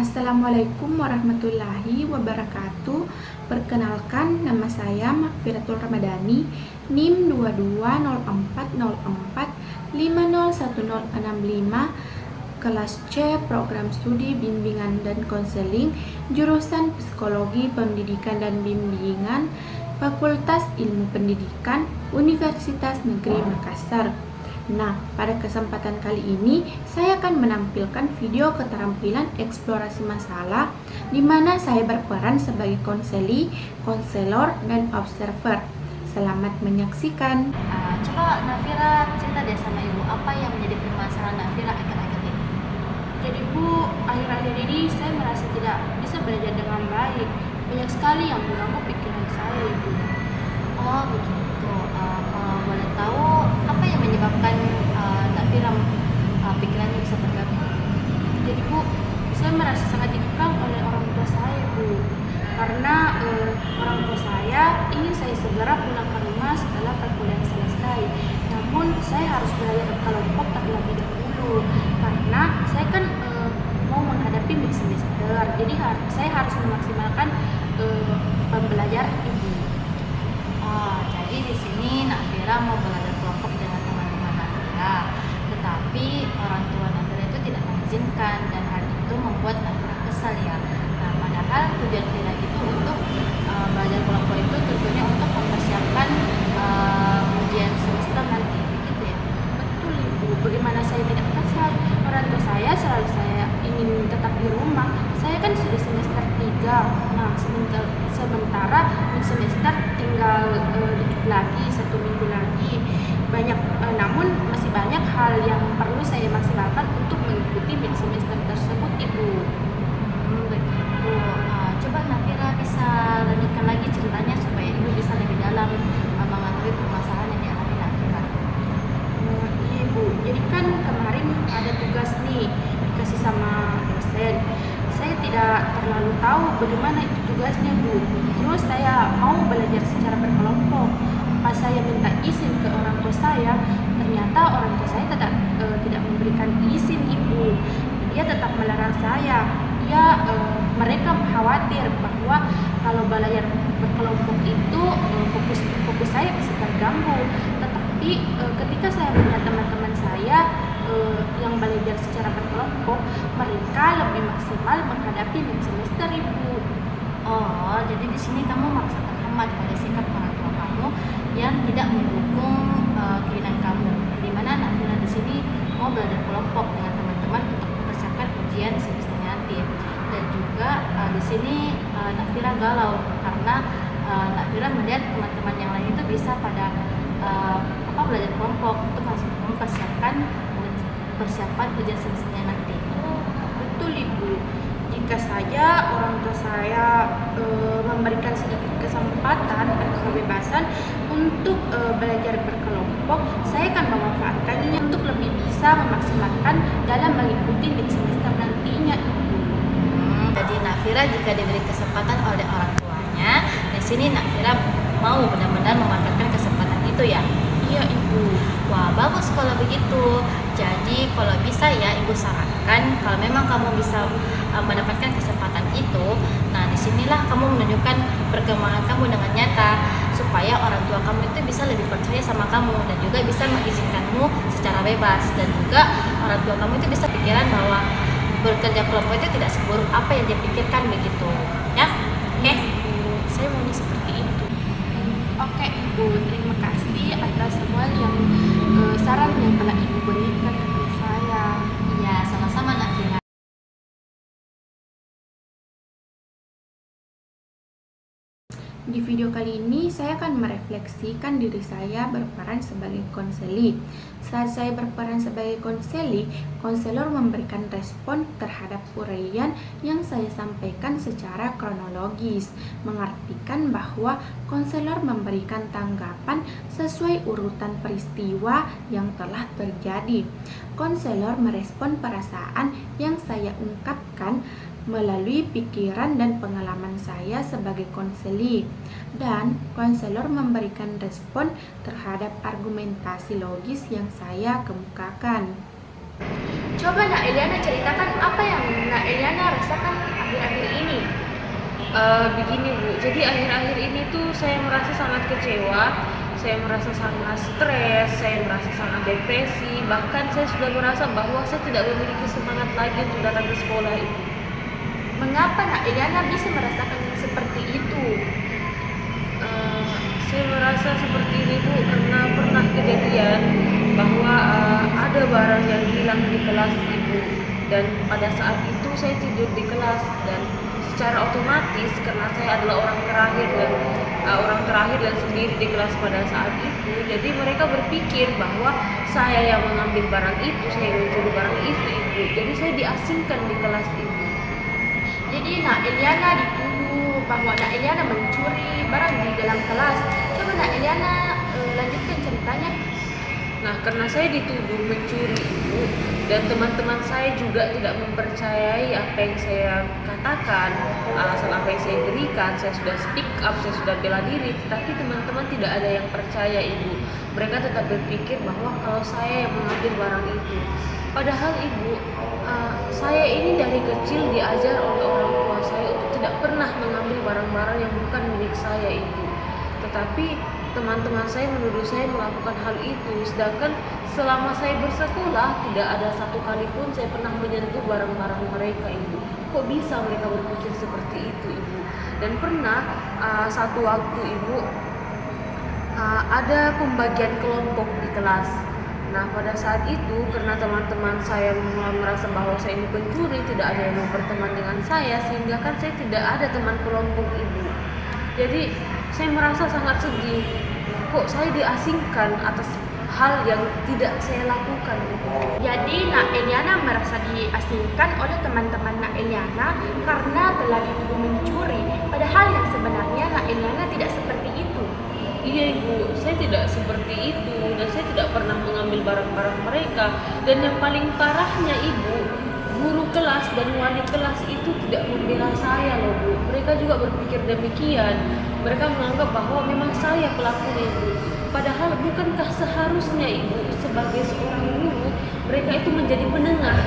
Assalamualaikum warahmatullahi wabarakatuh. Perkenalkan, nama saya Makfiratul Ramadhani, NIM 220404501065, kelas C, program studi bimbingan dan konseling, jurusan Psikologi Pendidikan dan Bimbingan, Fakultas Ilmu Pendidikan, Universitas Negeri Makassar. Nah, pada kesempatan kali ini saya akan menampilkan video keterampilan eksplorasi masalah di mana saya berperan sebagai konseli, konselor, dan observer. Selamat menyaksikan. Coba Nafira cerita deh sama Ibu, apa yang menjadi permasalahan Nafira akhir-akhir ini? Jadi Bu, akhir-akhir ini saya merasa tidak bisa belajar dengan baik. Banyak sekali yang mengganggu pikiran saya, Ibu. Oh begitu. Kalau boleh tahu apa yang menyebabkan Nafira pikirannya bisa terganggu? Jadi Bu, saya merasa sangat dikekang oleh orang tua saya, Bu. Karena orang tua saya ingin saya segera pulang ke rumah setelah perkuliahan selesai. Namun saya harus belajar kelompok terlebih dahulu karena saya kan mau menghadapi mid semester. Jadi saya harus memaksimalkan pembelajaran Ibu. Oh, jadi di sini Nafira mau belajar kelompok dengan teman-teman Nafira, tetapi orang tua Nafira itu tidak mengizinkan dan hal itu membuat Nafira kesal ya. Nah, padahal tujuan Nafira itu untuk belajar kelompok itu tentunya untuk mempersiapkan ujian semester nanti, begitu ya? Betul Ibu, bagaimana saya tidak kesal? Orang tua saya selalu saya ingin tetap di rumah. Saya kan sudah semester 3. Nah, sementara mid semester tinggal dikit lagi, 1 minggu lagi. Namun masih banyak hal yang perlu saya maksimalkan untuk mengikuti mid semester tersebut, Ibu. Begitu. Coba Nafira bisa lanjutkan lagi ceritanya supaya Ibu bisa lebih dalam mengetahui permasalahan yang dialami Nafira. Iya Bu, jadi kan kemarin ada tugas nih dikasih sama dosen. Saya tidak terlalu tahu bagaimana itu tugasnya Bu. Terus saya mau belajar secara berkelompok. Pas saya minta izin ke orang tua saya, ternyata orang tua saya tidak memberikan izin Ibu. Dia tetap melarang saya. Mereka khawatir bahwa kalau belajar berkelompok itu fokus saya bisa terganggu. Tetapi ketika saya melihat teman-teman saya yang belajar secara berkelompok, mereka lebih maksimal menghadapi mid semester Ibu. Oh, jadi di sini kamu merasa terhambat pada sikap orang tua kamu yang tidak mendukung keinginan kamu. Di mana Nafira di sini mau belajar kelompok dengan teman-teman untuk mempersiapkan ujian semester nanti. Dan juga di sini Nafira galau karena Nafira melihat teman-teman yang lain itu bisa pada belajar kelompok untuk mempersiapkan persiapan ujian semesternya nanti. Betul Ibu. Jika saja orang tua saya memberikan sedikit kesempatan atau kebebasan untuk belajar berkelompok, saya akan memanfaatkannya untuk lebih bisa memaksimalkan dalam mengikuti mid semester nantinya, Ibu. Jadi Nafira jika diberi kesempatan oleh orang tuanya, di sini Nafira mau benar-benar memanfaatkan kesempatan itu ya. Iya Ibu. Wah, bagus kalau begitu. Jadi kalau bisa ya Ibu sarankan kalau memang kamu bisa mendapatkan kesempatan itu, nah disinilah kamu menunjukkan perkembangan kamu dengan nyata supaya orang tua kamu itu bisa lebih percaya sama kamu dan juga bisa mengizinkanmu secara bebas, dan juga orang tua kamu itu bisa pikiran bahwa bekerja kelompok itu tidak seburuk apa yang dia pikirkan, begitu ya. Oke? Saya maunya seperti itu. Oke Ibu, terima kasih atas semua saran yang telah Ibu berikan kepada saya. Iya, sama-sama Nafira. Di video kali ini saya akan merefleksikan diri saya berperan sebagai konseli. Saat saya berperan sebagai konseli, konselor memberikan respon terhadap uraian yang saya sampaikan secara kronologis, mengartikan bahwa konselor memberikan tanggapan sesuai urutan peristiwa yang telah terjadi. Konselor merespon perasaan yang saya ungkapkan melalui pikiran dan pengalaman saya sebagai konseli, dan konselor memberikan respon terhadap argumentasi logis yang saya kemukakan. Coba Nak Eliana ceritakan apa yang Nak Eliana rasakan Begini Bu, jadi akhir-akhir ini tuh saya merasa sangat kecewa, saya merasa sangat stres, saya merasa sangat depresi, bahkan saya sudah merasa bahwa saya tidak memiliki semangat lagi untuk datang ke sekolah ini. Mengapa Nak Eliana bisa merasakan seperti itu? Saya merasa seperti ini Bu karena pernah kejadian bahwa ada barang yang hilang di kelas Ibu, dan pada saat itu saya tidur di kelas, dan secara otomatis karena saya adalah orang terakhir dan sendiri di kelas pada saat itu, jadi mereka berpikir bahwa saya yang mengambil barang itu, saya yang mencuri barang itu Ibu. Jadi saya diasingkan di kelas Ibu. Jadi Nak Eliana dituduh bahwa Nak Eliana mencuri barang di dalam kelas. Coba Nak Eliana lanjutkan ceritanya. Nah, karena saya dituduh mencuri Ibu, dan teman-teman saya juga tidak mempercayai apa yang saya katakan, alasan apa yang saya berikan, saya sudah speak up, saya sudah bela diri, tetapi teman-teman tidak ada yang percaya Ibu. Mereka tetap berpikir bahwa kalau saya yang mengambil barang itu. Padahal Ibu, saya ini dari kecil diajar oleh orang tua saya untuk tidak pernah mengambil barang-barang yang bukan milik saya Ibu. Tetapi teman-teman saya menuduh saya melakukan hal itu, sedangkan selama saya bersekolah tidak ada satu kali pun saya pernah menyentuh barang-barang mereka Ibu. Kok bisa mereka berpikir seperti itu Ibu? Dan pernah satu waktu Ibu, ada pembagian kelompok di kelas. Nah, pada saat itu karena teman-teman saya merasa bahwa saya ini pencuri, tidak ada yang mau berteman dengan saya, sehingga kan saya tidak ada teman kelompok Ibu. Jadi saya merasa sangat sedih. Kok saya diasingkan atas hal yang tidak saya lakukan Ibu. Jadi Nak Eliana merasa diasingkan oleh teman-teman Nak Eliana karena telah dituduh mencuri. Padahal yang sebenarnya Nak Eliana tidak seperti itu. Iya Ibu, saya tidak seperti itu, dan saya tidak pernah mengambil barang-barang mereka. Dan yang paling parahnya Ibu, guru kelas dan wali kelas itu tidak membela saya loh Bu. Mereka juga berpikir demikian. Mereka menganggap bahwa memang saya pelakunya Ibu. Padahal bukankah seharusnya Ibu sebagai seorang guru, mereka itu menjadi penengah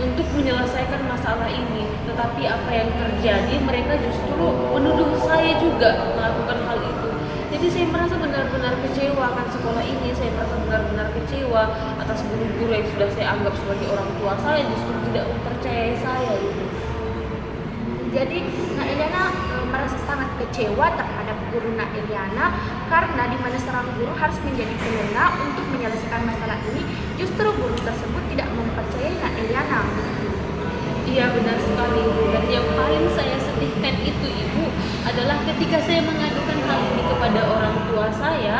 untuk menyelesaikan masalah ini. Tetapi apa yang terjadi, mereka justru menuduh saya juga melakukan hal itu. Jadi saya merasa benar-benar kecewa akan sekolah ini. Saya merasa benar-benar kecewa atas guru-guru yang sudah saya anggap sebagai orang tua saya justru tidak mempercayai saya Ibu. Jadi Nak Eliana merasa sangat kecewa terhadap guru Nak Eliana karena di mana seorang guru harus menjadi penengah untuk menyelesaikan masalah ini, justru guru tersebut tidak mempercayai Nak Eliana. Iya benar sekali Ibu, dan yang paling saya sedihkan itu Ibu adalah ketika saya mengadukan hal ini kepada orang tua saya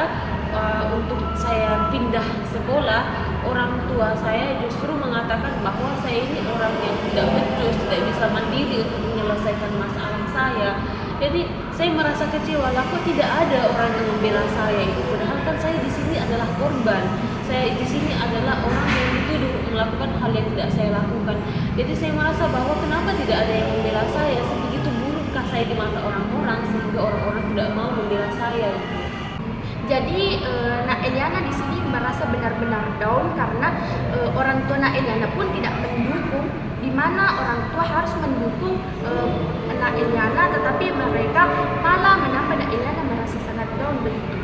untuk saya pindah sekolah, orang tua saya justru mengatakan bahwa saya ini orang yang tidak becus, tidak bisa mandiri untuk menyelesaikan masalah saya. Jadi saya merasa kecewa, lah kok tidak ada orang yang membela saya itu. Padahal kan saya di sini adalah korban. Saya di sini adalah orang yang dituduh melakukan hal yang tidak saya lakukan. Jadi saya merasa bahwa kenapa tidak ada yang membela saya? Sebegitu burukkah saya di mata orang-orang sehingga orang-orang tidak mau membela saya? Jadi Nak Eliana di sini merasa benar-benar down karena orang tua Nak Eliana pun tidak mendukung, di mana orang tua harus mendukung Nak Eliana, tetapi mereka malah menambah Nak Eliana merasa sangat down begitu.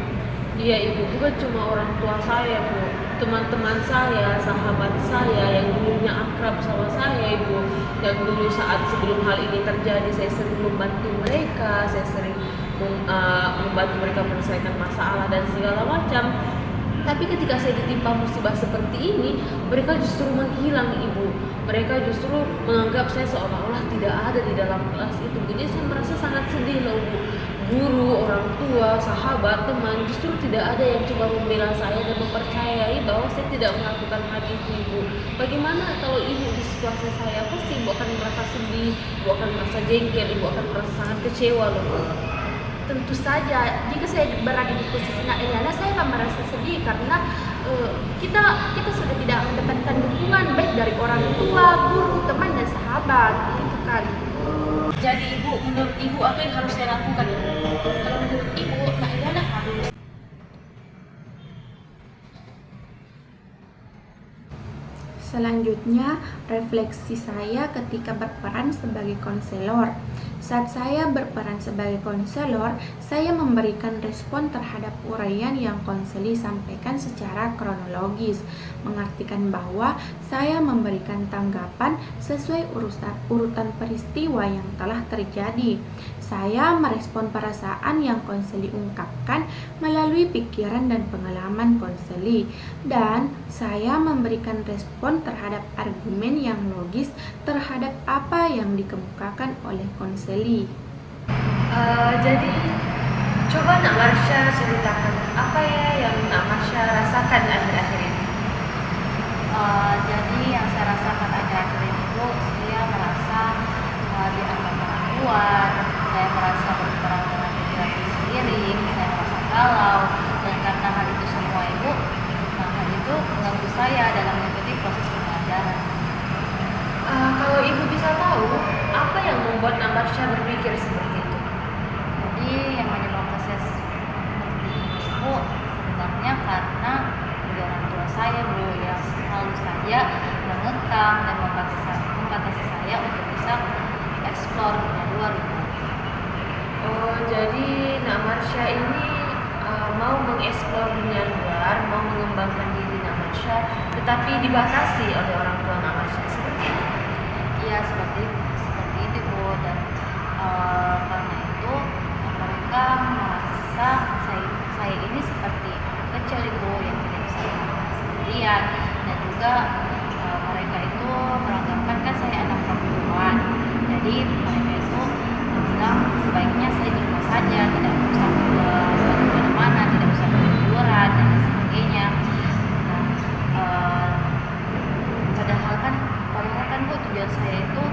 Iya Ibu, bukan cuma orang tua saya Bu, teman-teman saya, sahabat saya yang dulunya akrab sama saya Ibu, yang dulu saat sebelum hal ini terjadi saya sering membantu mereka, saya sering membantu mereka menyelesaikan masalah dan segala macam. Tapi ketika saya ditimpa musibah seperti ini, mereka justru menghilang Ibu. Mereka justru menganggap saya seolah-olah tidak ada di dalam kelas itu. Jadi saya merasa sangat sedih loh Bu. Guru, orang tua, sahabat, teman justru tidak ada yang coba membela saya dan mempercayai bahwa saya tidak melakukan hal itu Ibu. Bagaimana kalau Ibu di situasi saya? Pasti Ibu akan merasa sedih, Ibu akan merasa jengkel, Ibu akan merasa sangat kecewa loh Bu. Tentu saja, jika saya berada di posisi Nak Eliana, saya akan merasa sedih karena kita sudah tidak mendapatkan dukungan baik dari orang tua, guru, teman, dan sahabat, gitu kan. Jadi Ibu, menurut Ibu apa yang harus saya lakukan? Kalau menurut Ibu, Nak Eliana harus Selanjutnya, refleksi saya ketika berperan sebagai konselor. Saat saya berperan sebagai konselor, saya memberikan respon terhadap uraian yang konseli sampaikan secara kronologis, mengartikan bahwa saya memberikan tanggapan sesuai urutan peristiwa yang telah terjadi. Saya merespon perasaan yang konseli ungkapkan melalui pikiran dan pengalaman konseli, dan saya memberikan respon terhadap argumen yang logis terhadap apa yang dikemukakan oleh konseli. Jadi coba Nak Marsha ceritakan apa ya yang Nak Marsha rasakan akhir-akhir ini. Jadi yang saya rasakan akhir-akhir ini Bu, saya merasa dianggap perempuan, saya merasa berperan dengan diri sendiri, saya merasa galau, dan karena hal itu semua Ibu, hal itu mengganggu saya dalam mengikuti proses pembelajaran. Kalau Ibu bisa tahu, apa yang membuat Nak Marsha berpikir seperti itu? Jadi yang menyebabkan saya seperti itu sebenarnya karena dari orang tua saya Bu, yang selalu saja mengekang dan membatasi saya untuk bisa eksplor dunia luar Ibu. Oh, jadi Nak Marsha ini mau mengeksplor dunia luar, mau mengembangkan diri Nak Marsha, tetapi dibatasi oleh orang tua Nak Marsha, seperti itu. Iya seperti itu Bu, dan karena itu mereka merasa saya ini seperti anak kecil Ibu yang tidak bisa bergerak sendirian, dan juga mereka itu beranggapan kan saya anak perempuan, jadi mereka itu bilang sebaiknya saya di rumah saja, tidak usah kemana-mana, tidak usah berliburan dan lain sebagainya. Padahal kan Bu, tujuan saya itu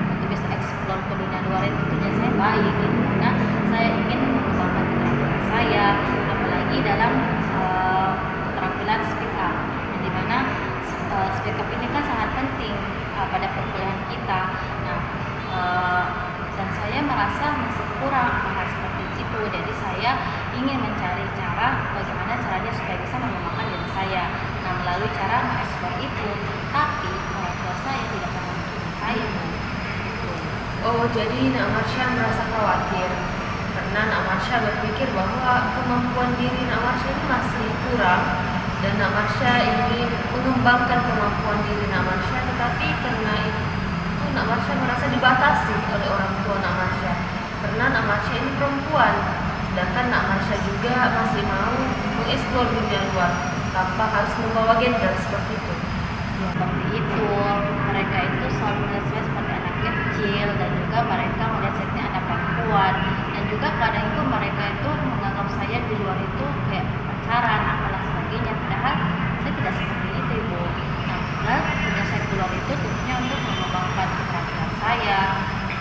untuk bisa eksplor ke dunia luar, itu tujuan saya baik gitu, karena saya ingin mengembangkan keterampilan saya, apalagi dalam keterampilan speak up, yang dimana speak up ini kan sangat penting pada perkuliahan kita. Nah, dan saya merasa masih kurang hal seperti itu, jadi saya ingin mencari cara bagaimana caranya supaya bisa mengembangkan diri saya. Nah, melalui cara mengeksplor itu, tapi orang tua saya tidak pernah mendukung saya Bu. Oh, jadi Nak Marsha merasa khawatir karena Nak Marsha berpikir bahwa kemampuan diri Nak Marsha ini masih kurang, dan Nak Marsha ingin mengembangkan kemampuan diri Nak Marsha, tetapi karena itu Nak Marsha merasa dibatasi oleh orang tua Nak Marsha karena Nak Marsha ini perempuan, sedangkan Nak Marsha juga masih mau mengeksplor dunia luar tanpa harus membawa gender seperti itu. Ya, seperti itu, mereka itu selalu melihat saya seperti anak kecil, dan juga mereka melihat saya seperti anak perempuan, dan juga kadang itu mereka itu menganggap saya di luar itu kayak pacaran apalah sebagainya, padahal saya tidak seperti itu Ibu. Nah, padahal tujuan saya keluar itu tentunya untuk mengembangkan keterampilan saya,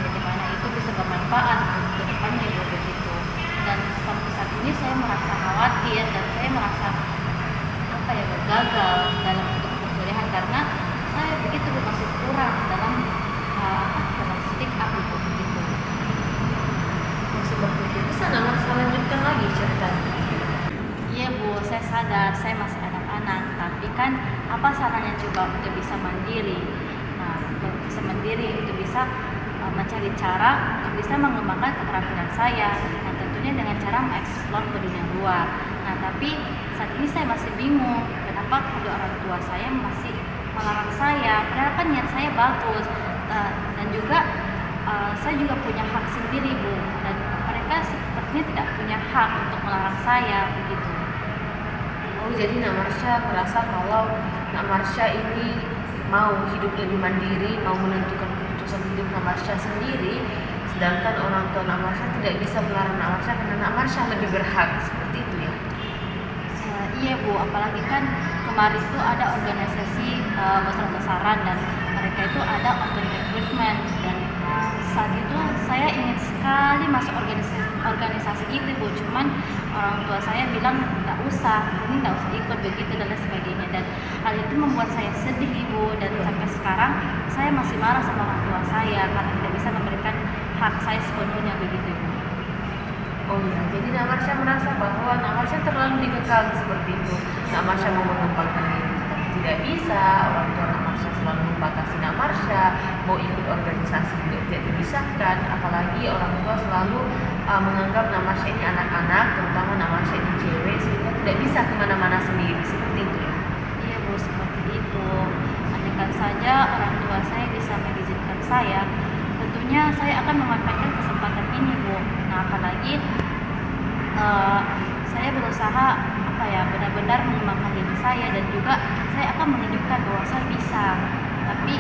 bagaimana itu bisa bermanfaat ke depannya Ibu, begitu. Dan sampai saat ini saya merasa khawatir, dan saya merasa gagal dalam untuk perkuliahan karena saya begitu masih kurang dalam speak up Ibu, begitu. Seperti itu. Bisa Nak Marsha lanjutkan lagi ceritanya? Iya Bu, saya sadar saya masih anak-anak, tapi kan apa salahnya coba untuk bisa mandiri. Nah, untuk bisa mandiri, untuk bisa mencari cara untuk bisa mengembangkan keterampilan saya, dan tentunya dengan cara mengeksplor ke dunia luar. Nah, tapi saat ini saya masih bingung kenapa kedua orang tua saya masih melarang saya, padahal kan niat saya bagus, dan juga saya juga punya hak sendiri Bu, dan mereka sepertinya tidak punya hak untuk melarang saya, begitu. Oh, jadi Nak Marsha merasa kalau Nak Marsha ini mau hidup lebih mandiri, mau menentukan keputusan hidup Nak Marsha sendiri, sedangkan orang tua Nak Marsha tidak bisa melarang Nak Marsha karena Nak Marsha lebih berhak, seperti itu ya? Iya Bu, apalagi kan kemarin itu ada organisasi besar-besaran, dan mereka itu ada open recruitment, dan saat itu saya ingin sekali masuk organisasi itu Bu, cuman orang tua saya bilang nggak usah ikut begitu dan lain sebagainya, dan hal itu membuat saya sedih Ibu, dan sampai sekarang saya masih marah sama orang tua saya karena tidak bisa memberikan hak saya sepenuhnya, begitu Ibu. Oh iya, jadi Nak Marsha merasa bahwa Nak Marsha terlalu dikekang seperti itu. Nak Marsha mau mengembangkan diri, tetapi tidak bisa, orang tua Nak Marsha selalu membatasi Nak Marsha, mau ikut organisasi juga tidak dipisahkan, apalagi orang tua selalu menganggap Nak Marsha ini anak-anak, terutama Nak Marsha ini cewek, sehingga tidak bisa kemana-mana sendiri, seperti itu ya. Iya Bu, seperti itu. Andaikan saja orang tua saya bisa mengizinkan saya, tentunya saya akan memanfaatkan kesempatan ini Bu. Nah apalagi saya berusaha benar-benar mengembangkan diri saya, dan juga saya akan menunjukkan bahwa saya bisa. Tapi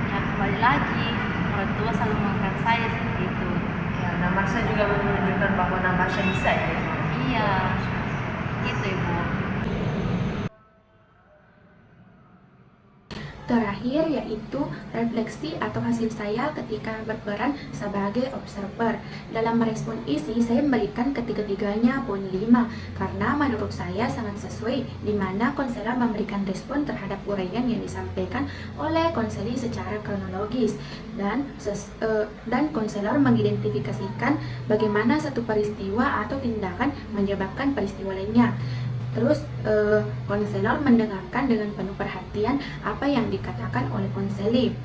ya kembali lagi, orang tua selalu mengangkat saya seperti itu. Ya, Nak Marsha juga menunjukkan bahwa Nak Marsha bisa ya. Iya, gitu Ibu. Terakhir yaitu refleksi atau hasil saya ketika berperan sebagai observer. Dalam merespon isi, saya memberikan ketiga-tiganya poin 5 karena menurut saya sangat sesuai, di mana konselor memberikan respon terhadap uraian yang disampaikan oleh konseli secara kronologis, dan konselor mengidentifikasikan bagaimana satu peristiwa atau tindakan menyebabkan peristiwa lainnya. Terus konselor mendengarkan dengan penuh perhatian apa yang dikatakan oleh konseli.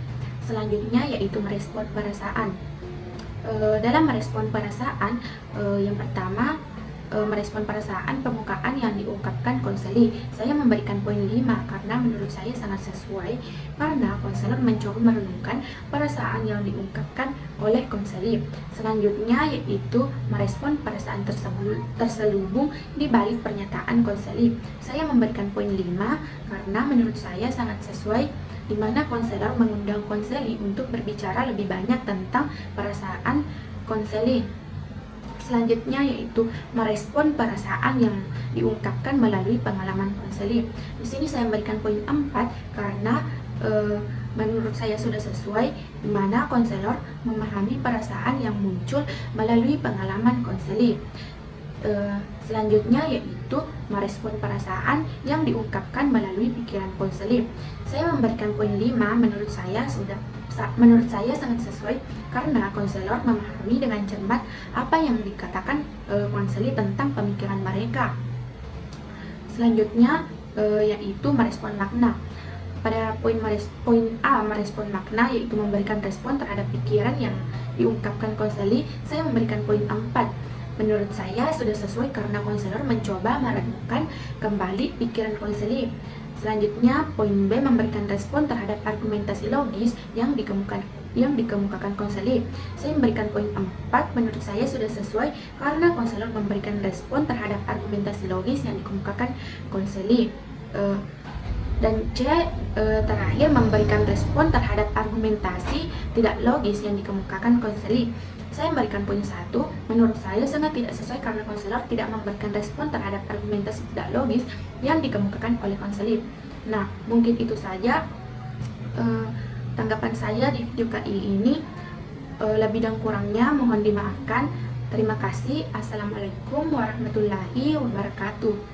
Selanjutnya yaitu merespon perasaan. Dalam merespon perasaan, yang pertama merespon perasaan permukaan yang diungkapkan konseli. Saya memberikan poin 5 karena menurut saya sangat sesuai, karena konselor mencoba merenungkan perasaan yang diungkapkan oleh konseli. Selanjutnya yaitu merespon perasaan terselubung di balik pernyataan konseli. Saya memberikan poin 5 karena menurut saya sangat sesuai, di mana konselor mengundang konseli untuk berbicara lebih banyak tentang perasaan konseli. Selanjutnya yaitu merespon perasaan yang diungkapkan melalui pengalaman konseli. Di sini saya memberikan poin 4 karena menurut saya sudah sesuai, di mana konselor memahami perasaan yang muncul melalui pengalaman konseli. Selanjutnya yaitu merespon perasaan yang diungkapkan melalui pikiran konseli. Saya memberikan poin 5, menurut saya sangat sesuai karena konselor memahami dengan cermat apa yang dikatakan konseli tentang pemikiran mereka. Selanjutnya yaitu merespon makna. Pada poin A, merespon makna, yaitu memberikan respon terhadap pikiran yang diungkapkan konseli, saya memberikan poin 4. Menurut saya sudah sesuai karena konselor mencoba merenungkan kembali pikiran konseli. Selanjutnya poin B, memberikan respon terhadap argumentasi logis yang dikemukakan konseli. Saya memberikan poin 4, menurut saya sudah sesuai karena konselor memberikan respon terhadap argumentasi logis yang dikemukakan konseli. Dan C, terakhir memberikan respon terhadap argumentasi tidak logis yang dikemukakan konseli. Saya memberikan poin 1, menurut saya sangat tidak sesuai karena konselor tidak memberikan respon terhadap argumentasi tidak logis yang dikemukakan oleh konseli. Nah, mungkin itu saja tanggapan saya di video kali ini. Lebih dan kurangnya mohon dimaafkan. Terima kasih. Assalamualaikum warahmatullahi wabarakatuh.